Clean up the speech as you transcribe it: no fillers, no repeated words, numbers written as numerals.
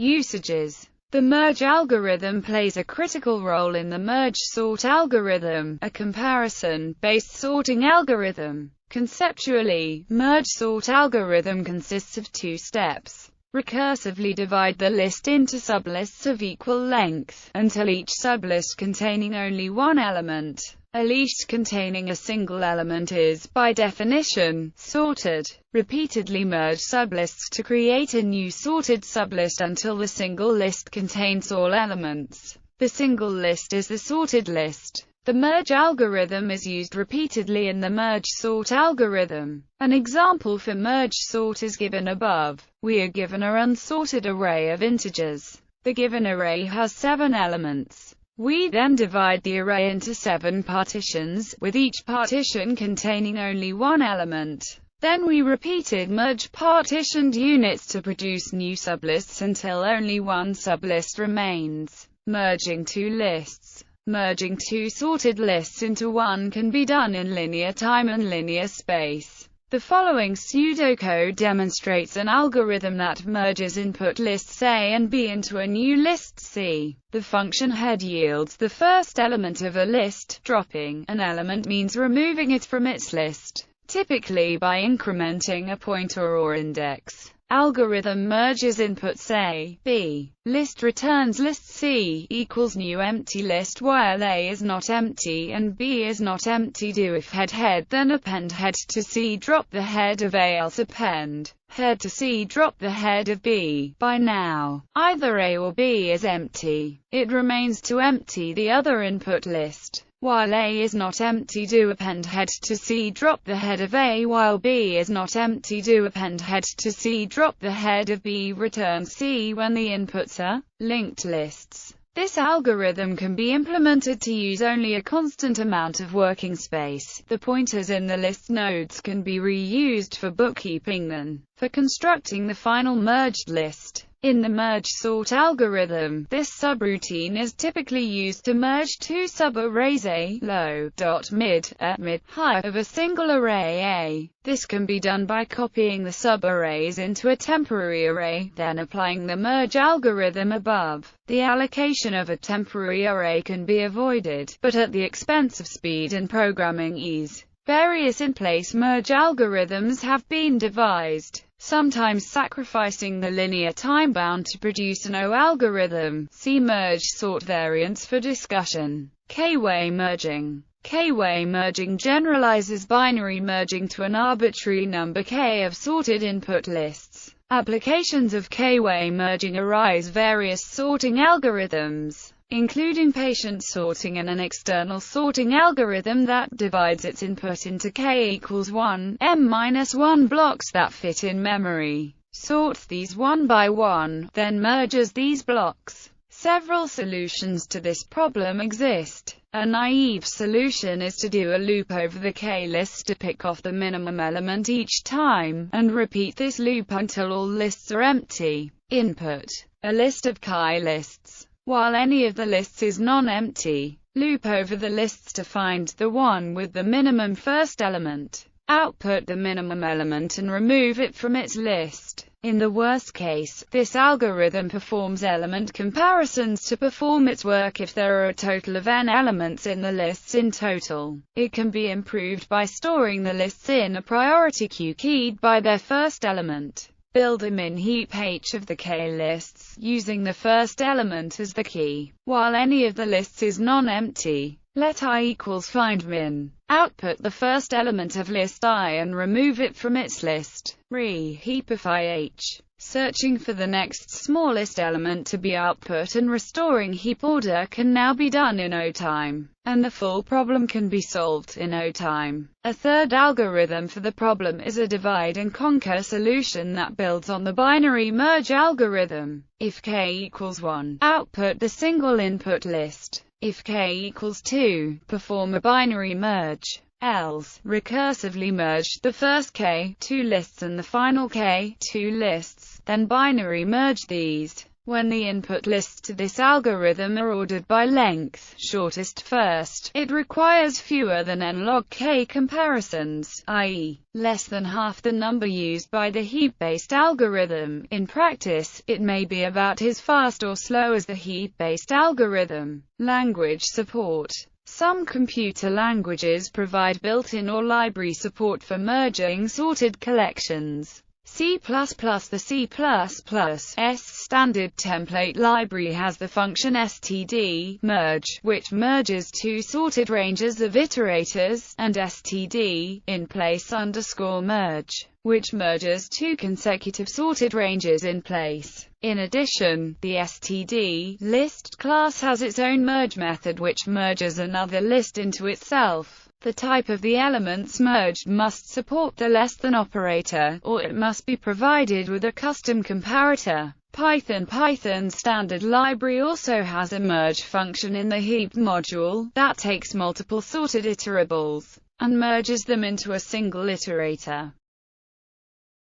Usages. The merge algorithm plays a critical role in the merge sort algorithm, a comparison-based sorting algorithm. Conceptually, merge sort algorithm consists of two steps. Recursively divide the list into sublists of equal length, until each sublist containing only one element, a list containing a single element, is, by definition, sorted. Repeatedly merge sublists to create a new sorted sublist until the single list contains all elements. The single list is the sorted list. The merge algorithm is used repeatedly in the merge sort algorithm. An example for merge sort is given above. We are given an unsorted array of integers. The given array has 7 elements. We then divide the array into 7 partitions, with each partition containing only one element. Then we repeated merge partitioned units to produce new sublists until only one sublist remains. Merging two lists. Merging two sorted lists into one can be done in linear time and linear space. The following pseudocode demonstrates an algorithm that merges input lists A and B into a new list C. The function head yields the first element of a list. Dropping an element means removing it from its list, typically by incrementing a pointer or index. Algorithm merges inputs A, B. List returns list C equals new empty list while A is not empty and B is not empty. Do if head then append head to C, drop the head of A, else append head to C, drop the head of B. By now, either A or B is empty. It remains to empty the other input list. While A is not empty, do append head to C, drop the head of A. While B is not empty, do append head to C, drop the head of B. Return C when the inputs are linked lists. This algorithm can be implemented to use only a constant amount of working space. The pointers in the list nodes can be reused for bookkeeping than for constructing the final merged list. In the merge sort algorithm, this subroutine is typically used to merge two subarrays A, low, mid, mid, high, of a single array A. This can be done by copying the subarrays into a temporary array, then applying the merge algorithm above. The allocation of a temporary array can be avoided, but at the expense of speed and programming ease. Various in-place merge algorithms have been devised, sometimes sacrificing the linear time bound to produce an O algorithm. See merge sort variants for discussion. K-way merging. K-way merging generalizes binary merging to an arbitrary number k of sorted input lists. Applications of K-way merging arise various sorting algorithms, including patient sorting and an external sorting algorithm that divides its input into k equals 1, m-1 blocks that fit in memory, sorts these one by one, then merges these blocks. Several solutions to this problem exist. A naive solution is to do a loop over the k-list to pick off the minimum element each time, and repeat this loop until all lists are empty. Input a list of k-lists. While any of the lists is non-empty, loop over the lists to find the one with the minimum first element. Output the minimum element and remove it from its list. In the worst case, this algorithm performs element comparisons to perform its work if there are a total of n elements in the lists in total. It can be improved by storing the lists in a priority queue keyed by their first element. Build a min heap H of the k-lists, using the first element as the key. While any of the lists is non-empty, let I equals find min. Output the first element of list I and remove it from its list. Re-heapify H. Searching for the next smallest element to be output and restoring heap order can now be done in O time, and the full problem can be solved in O time. A third algorithm for the problem is a divide and conquer solution that builds on the binary merge algorithm. If k equals 1, output the single input list. If k equals 2, perform a binary merge. Else, recursively merge the first k, 2 lists and the final k, 2 lists, then binary merge these. When the input lists to this algorithm are ordered by length, shortest first, it requires fewer than n log k comparisons, i.e., less than half the number used by the heap-based algorithm. In practice, it may be about as fast or slow as the heap-based algorithm. Language support. Some computer languages provide built-in or library support for merging sorted collections. C++. The C++'s standard template library has the function std merge, which merges two sorted ranges of iterators, and std in place _merge, which merges two consecutive sorted ranges in place. In addition, the std list class has its own merge method which merges another list into itself. The type of the elements merged must support the less than operator, or it must be provided with a custom comparator. Python's standard library also has a merge function in the heap module, that takes multiple sorted iterables, and merges them into a single iterator.